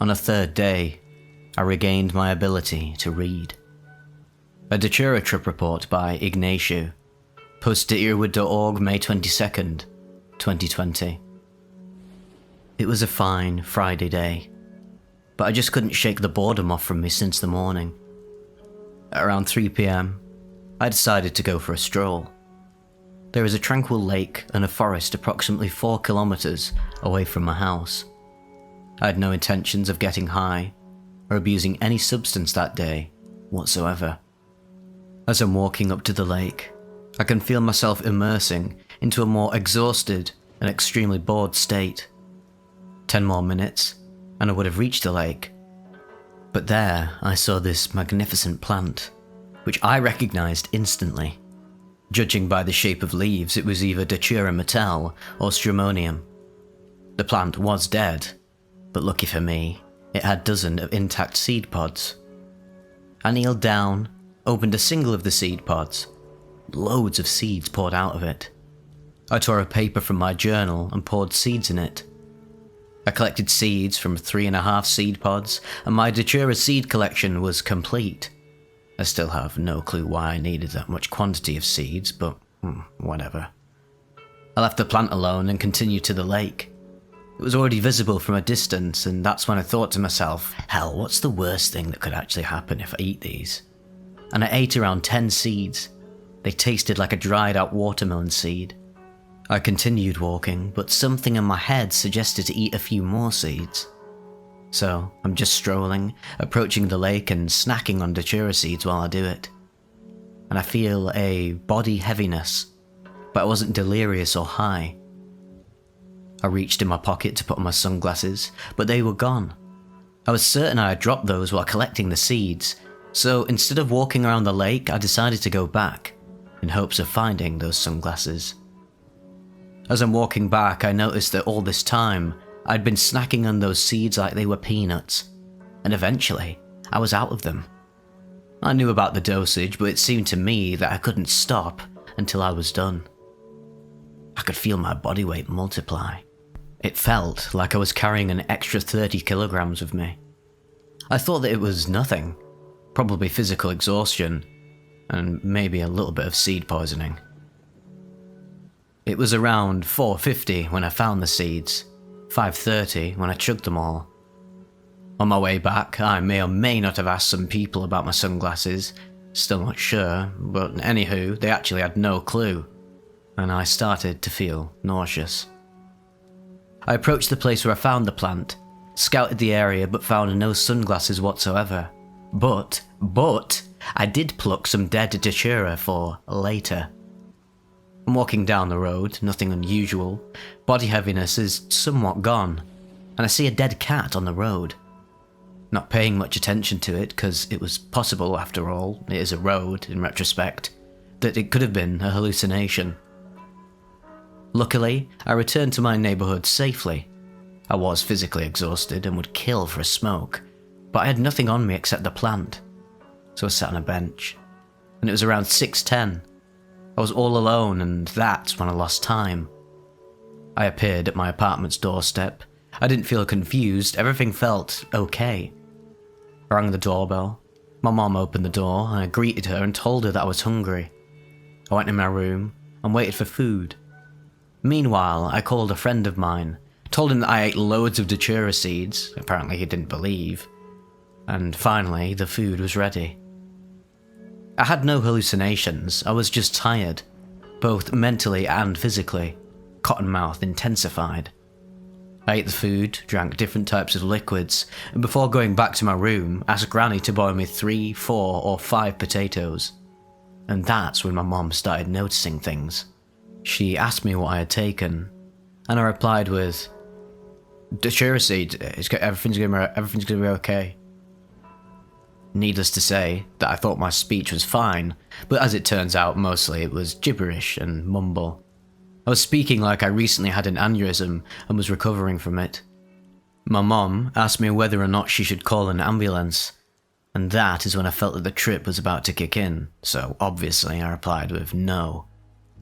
On a third day, I regained my ability to read. A Datura trip report by Ignatiu, posted at earwood.org May 22nd, 2020. It was a fine Friday day, but I just couldn't shake the boredom off from me since the morning. At around 3 PM, I decided to go for a stroll. There is a tranquil lake and a forest approximately 4 kilometers away from my house. I had no intentions of getting high or abusing any substance that day whatsoever. As I'm walking up to the lake, I can feel myself immersing into a more exhausted and extremely bored state. 10 more minutes, and I would have reached the lake. But there, I saw this magnificent plant, which I recognized instantly. Judging by the shape of leaves, it was either Datura metal or stramonium. The plant was dead, but lucky for me, it had dozens of intact seed pods. I kneeled down, opened a single of the seed pods. Loads of seeds poured out of it. I tore a paper from my journal and poured seeds in it. I collected seeds from 3.5 seed pods, and my Datura seed collection was complete. I still have no clue why I needed that much quantity of seeds, but whatever. I left the plant alone and continued to the lake. It was already visible from a distance, and that's when I thought to myself, hell, what's the worst thing that could actually happen if I eat these? And I ate around 10 seeds. They tasted like a dried out watermelon seed. I continued walking, but something in my head suggested to eat a few more seeds. So, I'm just strolling, approaching the lake and snacking on Datura seeds while I do it. And I feel a body heaviness, but I wasn't delirious or high. I reached in my pocket to put on my sunglasses, but they were gone. I was certain I had dropped those while collecting the seeds, so instead of walking around the lake, I decided to go back, in hopes of finding those sunglasses. As I'm walking back, I noticed that all this time, I'd been snacking on those seeds like they were peanuts, and eventually, I was out of them. I knew about the dosage, but it seemed to me that I couldn't stop until I was done. I could feel my body weight multiply. It felt like I was carrying an extra 30 kilograms with me. I thought that it was nothing, probably physical exhaustion, and maybe a little bit of seed poisoning. It was around 4:50 when I found the seeds, 5:30 when I chugged them all. On my way back, I may or may not have asked some people about my sunglasses, still not sure, but anywho, they actually had no clue, and I started to feel nauseous. I approached the place where I found the plant, scouted the area but found no sunglasses whatsoever. But, I did pluck some dead Datura for later. I'm walking down the road, nothing unusual. Body heaviness is somewhat gone, and I see a dead cat on the road. Not paying much attention to it, because it was possible, after all, it is a road, in retrospect, that it could have been a hallucination. Luckily, I returned to my neighbourhood safely. I was physically exhausted and would kill for a smoke, but I had nothing on me except the plant, so I sat on a bench. And it was around 6:10. I was all alone, and that's when I lost time. I appeared at my apartment's doorstep. I didn't feel confused, everything felt okay. I rang the doorbell. My mom opened the door, and I greeted her and told her that I was hungry. I went in my room and waited for food. Meanwhile, I called a friend of mine, told him that I ate loads of Datura seeds, apparently he didn't believe, and finally the food was ready. I had no hallucinations, I was just tired, both mentally and physically. Cottonmouth intensified. I ate the food, drank different types of liquids, and before going back to my room, asked Granny to boil me 3, 4, or 5 potatoes. And that's when my mom started noticing things. She asked me what I had taken, and I replied with, Datura seeds, everything's gonna be okay. Needless to say, that I thought my speech was fine, but as it turns out, mostly it was gibberish and mumble. I was speaking like I recently had an aneurysm and was recovering from it. My mom asked me whether or not she should call an ambulance, and that is when I felt that the trip was about to kick in, so obviously I replied with no,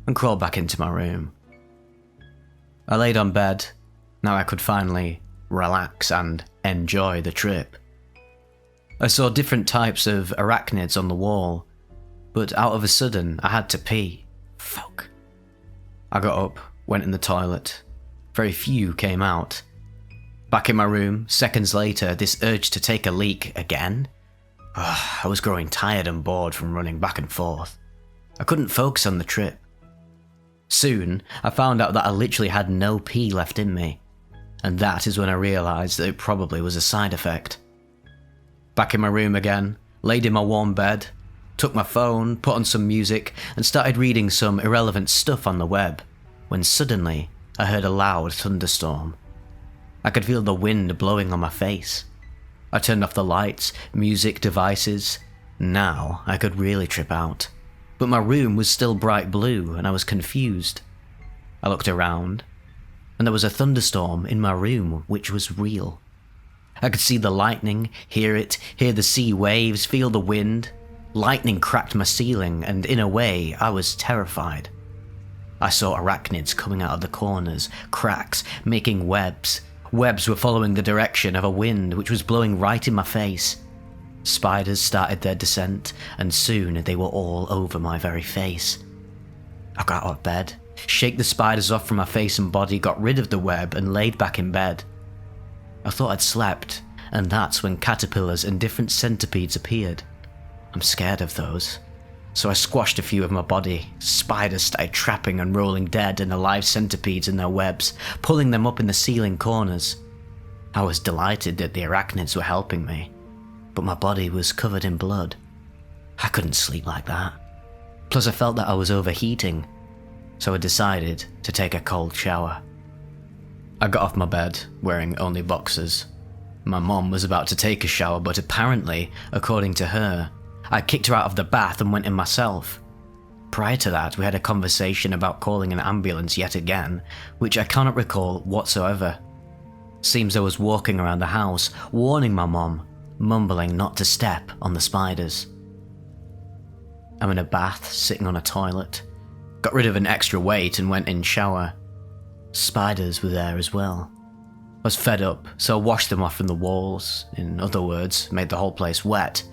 and crawled back into my room. I laid on bed. Now I could finally relax, and enjoy the trip. I saw different types of arachnids on the wall, but out of a sudden I had to pee. Fuck. I got up, went in the toilet. Very few came out. Back in my room, seconds later, this urge to take a leak again. I was growing tired and bored from running back and forth. I couldn't focus on the trip. Soon, I found out that I literally had no pee left in me, and that is when I realised that it probably was a side effect. Back in my room again, laid in my warm bed, took my phone, put on some music, and started reading some irrelevant stuff on the web, when suddenly I heard a loud thunderstorm. I could feel the wind blowing on my face. I turned off the lights, music, devices. Now I could really trip out. But my room was still bright blue and I was confused. I looked around, and there was a thunderstorm in my room which was real. I could see the lightning, hear it, hear the sea waves, feel the wind. Lightning cracked my ceiling, and in a way I was terrified. I saw arachnids coming out of the corners, cracks, making webs. Webs were following the direction of a wind which was blowing right in my face. Spiders started their descent, and soon they were all over my very face. I got out of bed, shake the spiders off from my face and body, got rid of the web, and laid back in bed. I thought I'd slept, and that's when caterpillars and different centipedes appeared. I'm scared of those, so I squashed a few of my body. Spiders started trapping and rolling dead and alive centipedes in their webs, pulling them up in the ceiling corners. I was delighted that the arachnids were helping me, but my body was covered in blood. I couldn't sleep like that. Plus I felt that I was overheating, so I decided to take a cold shower. I got off my bed, wearing only boxers. My mom was about to take a shower, but apparently, according to her, I kicked her out of the bath and went in myself. Prior to that, we had a conversation about calling an ambulance yet again, which I cannot recall whatsoever. Seems I was walking around the house, warning my mom, mumbling not to step on the spiders. I'm in a bath, sitting on a toilet. Got rid of an extra weight and went in shower. Spiders were there as well. I was fed up, so I washed them off from the walls. In other words, made the whole place wet.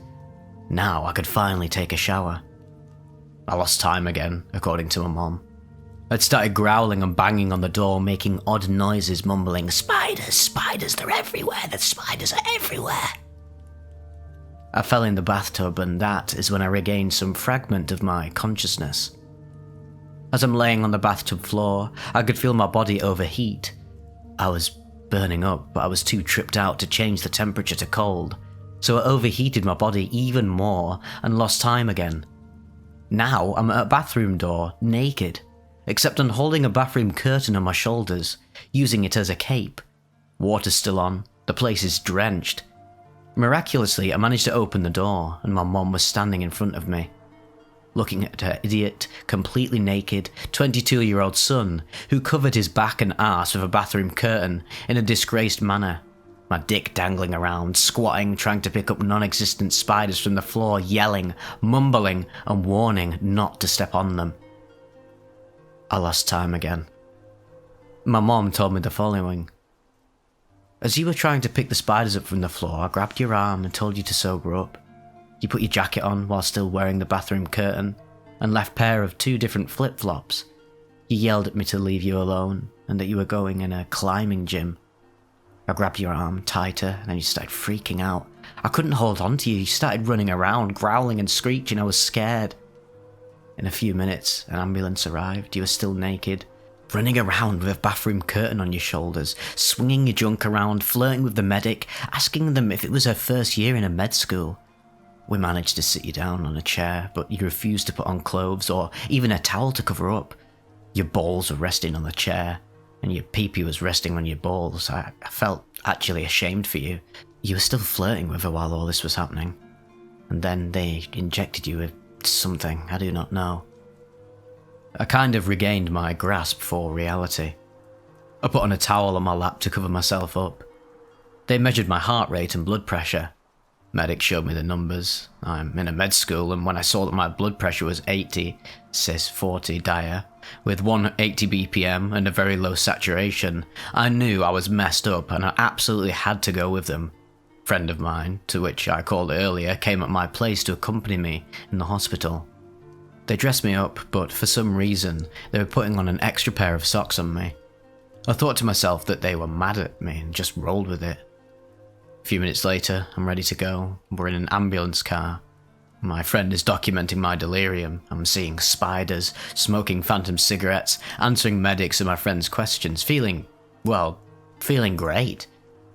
Now I could finally take a shower. I lost time again, according to my mom. I'd started growling and banging on the door, making odd noises, mumbling, "Spiders, spiders, they're everywhere, the spiders are everywhere." I fell in the bathtub, and that is when I regained some fragment of my consciousness. As I'm laying on the bathtub floor, I could feel my body overheat. I was burning up, but I was too tripped out to change the temperature to cold, so I overheated my body even more and lost time again. Now I'm at a bathroom door, naked, except I'm holding a bathroom curtain on my shoulders, using it as a cape. Water's still on, the place is drenched. Miraculously, I managed to open the door, and my mom was standing in front of me, looking at her idiot, completely naked, 22-year-old son, who covered his back and ass with a bathroom curtain in a disgraced manner. My dick dangling around, squatting, trying to pick up non-existent spiders from the floor, yelling, mumbling, and warning not to step on them. I lost time again. My mom told me the following. "As you were trying to pick the spiders up from the floor, I grabbed your arm and told you to sober up. You put your jacket on while still wearing the bathroom curtain, and left pair of 2 different flip-flops. You yelled at me to leave you alone, and that you were going in a climbing gym. I grabbed your arm tighter, and then you started freaking out. I couldn't hold on to you. You started running around, growling and screeching. I was scared. In a few minutes, an ambulance arrived. You were still naked, running around with a bathroom curtain on your shoulders, swinging your junk around, flirting with the medic, asking them if it was her first year in a med school. We managed to sit you down on a chair, but you refused to put on clothes or even a towel to cover up. Your balls were resting on the chair, and your pee-pee was resting on your balls. I felt actually ashamed for you. You were still flirting with her while all this was happening. And then they injected you with something, I do not know. I kind of regained my grasp for reality. I put on a towel on my lap to cover myself up. They measured my heart rate and blood pressure. Medic showed me the numbers. I'm in a med school, and when I saw that my blood pressure was 80, cis 40 dire, with 180 BPM and a very low saturation, I knew I was messed up and I absolutely had to go with them. A friend of mine, to which I called earlier, came at my place to accompany me in the hospital. They dressed me up, but for some reason, they were putting on an extra pair of socks on me. I thought to myself that they were mad at me and just rolled with it. A few minutes later, I'm ready to go. We're in an ambulance car. My friend is documenting my delirium. I'm seeing spiders, smoking phantom cigarettes, answering medics and my friend's questions, feeling great,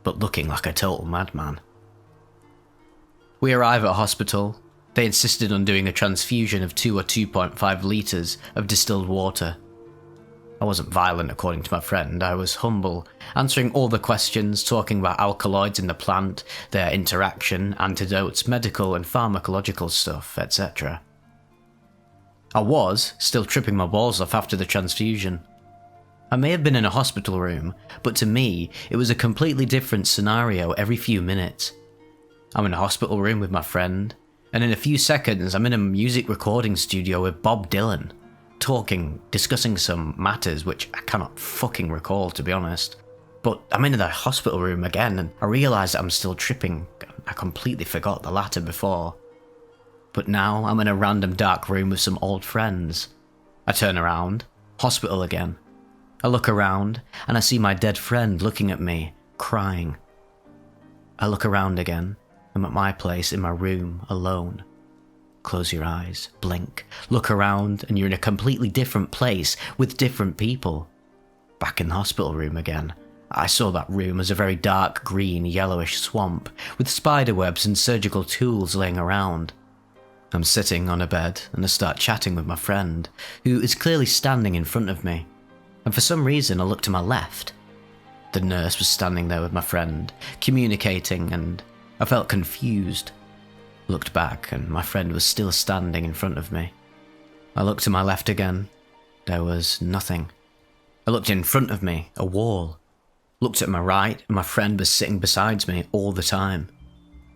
but looking like a total madman. We arrive at a hospital. They insisted on doing a transfusion of 2 or 2.5 litres of distilled water. I wasn't violent according to my friend, I was humble, answering all the questions, talking about alkaloids in the plant, their interaction, antidotes, medical and pharmacological stuff, etc. I was still tripping my balls off after the transfusion. I may have been in a hospital room, but to me, it was a completely different scenario every few minutes. I'm in a hospital room with my friend, and in a few seconds I'm in a music recording studio with Bob Dylan, talking, discussing some matters which I cannot fucking recall, to be honest. But I'm in the hospital room again and I realise that I'm still tripping. I completely forgot the latter before. But now I'm in a random dark room with some old friends. I turn around, hospital again. I look around and I see my dead friend looking at me, crying. I look around again. I'm at my place in my room, alone. Close your eyes, blink, look around, and you're in a completely different place with different people. Back in the hospital room again. I saw that room as a very dark green, yellowish swamp, with spider webs and surgical tools laying around. I'm sitting on a bed, and I start chatting with my friend, who is clearly standing in front of me. And for some reason I look to my left. The nurse was standing there with my friend, communicating, and I felt confused. Looked back and my friend was still standing in front of me. I looked to my left again. There was nothing. I looked in front of me, a wall. Looked at my right and my friend was sitting beside me all the time.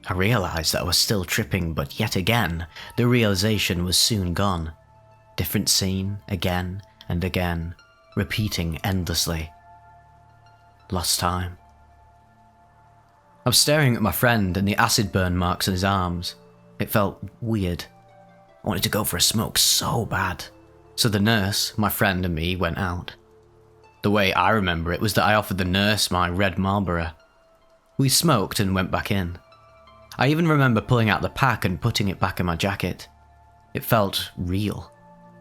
I realised that I was still tripping, but yet again, the realisation was soon gone. Different scene, again and again, repeating endlessly. Lost time. I'm staring at my friend and the acid burn marks on his arms. It felt weird. I wanted to go for a smoke so bad. So the nurse, my friend and me went out. The way I remember it was that I offered the nurse my red Marlboro. We smoked and went back in. I even remember pulling out the pack and putting it back in my jacket. It felt real.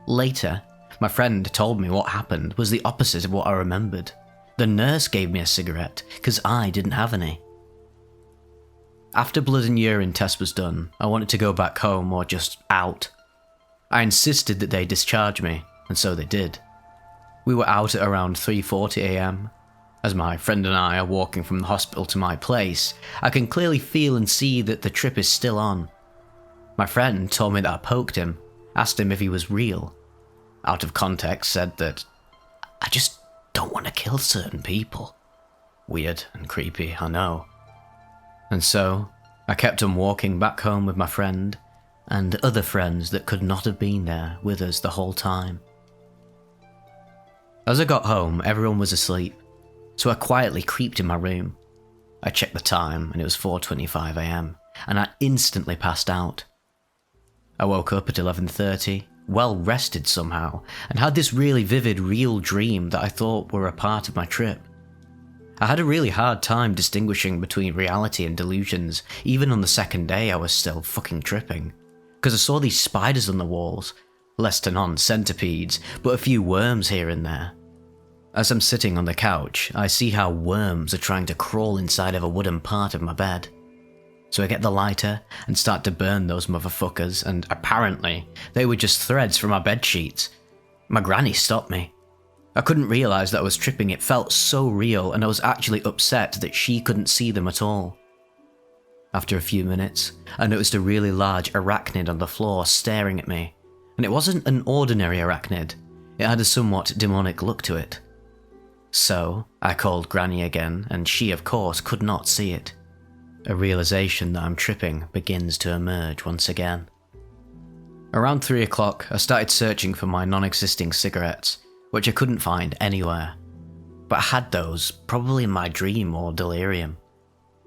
Later, my friend told me what happened was the opposite of what I remembered. The nurse gave me a cigarette because I didn't have any. After blood and urine test was done, I wanted to go back home or just out. I insisted that they discharge me, and so they did. We were out at around 3:40 AM. As my friend and I are walking from the hospital to my place, I can clearly feel and see that the trip is still on. My friend told me that I poked him, asked him if he was real. Out of context, said that I just don't want to kill certain people. Weird and creepy, I know. And so, I kept on walking back home with my friend, and other friends that could not have been there with us the whole time. As I got home, everyone was asleep, so I quietly creeped in my room. I checked the time, and it was 4:25 AM, and I instantly passed out. I woke up at 11:30, well rested somehow, and had this really vivid, real dream that I thought were a part of my trip. I had a really hard time distinguishing between reality and delusions. Even on the second day I was still fucking tripping. Because I saw these spiders on the walls. Less to none centipedes, but a few worms here and there. As I'm sitting on the couch, I see how worms are trying to crawl inside of a wooden part of my bed. So I get the lighter and start to burn those motherfuckers, and apparently they were just threads from my bed sheets. My granny stopped me. I couldn't realise that I was tripping, it felt so real, and I was actually upset that she couldn't see them at all. After a few minutes, I noticed a really large arachnid on the floor staring at me, and it wasn't an ordinary arachnid, it had a somewhat demonic look to it. So, I called Granny again, and she of course could not see it. A realisation that I'm tripping begins to emerge once again. Around 3 o'clock, I started searching for my non-existing cigarettes, which I couldn't find anywhere. But I had those, probably in my dream or delirium.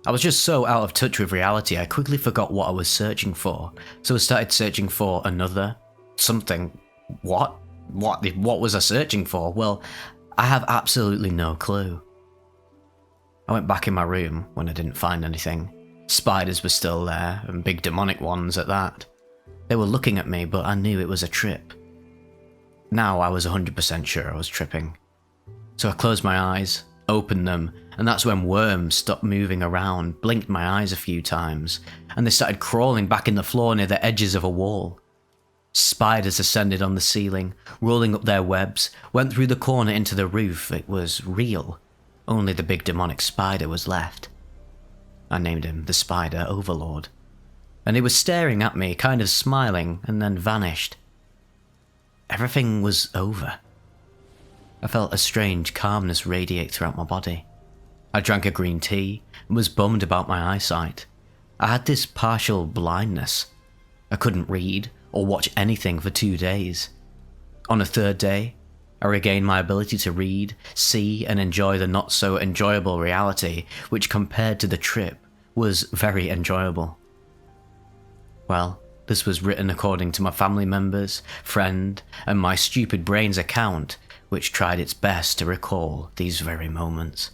I was just so out of touch with reality, I quickly forgot what I was searching for, so I started searching for another something. What was I searching for? Well, I have absolutely no clue. I went back in my room when I didn't find anything. Spiders were still there, and big demonic ones at that. They were looking at me, but I knew it was a trip. Now I was 100% sure I was tripping. So I closed my eyes, opened them, and that's when worms stopped moving around, blinked my eyes a few times, and they started crawling back in the floor near the edges of a wall. Spiders ascended on the ceiling, rolling up their webs, went through the corner into the roof. It was real. Only the big demonic spider was left. I named him the Spider Overlord. And he was staring at me, kind of smiling, and then vanished. Everything was over. I felt a strange calmness radiate throughout my body. I drank a green tea and was bummed about my eyesight. I had this partial blindness. I couldn't read or watch anything for 2 days. On the third day, I regained my ability to read, see, and enjoy the not-so-enjoyable reality, which compared to the trip was very enjoyable. Well, this was written according to my family members, friend, and my stupid brain's account, which tried its best to recall these very moments.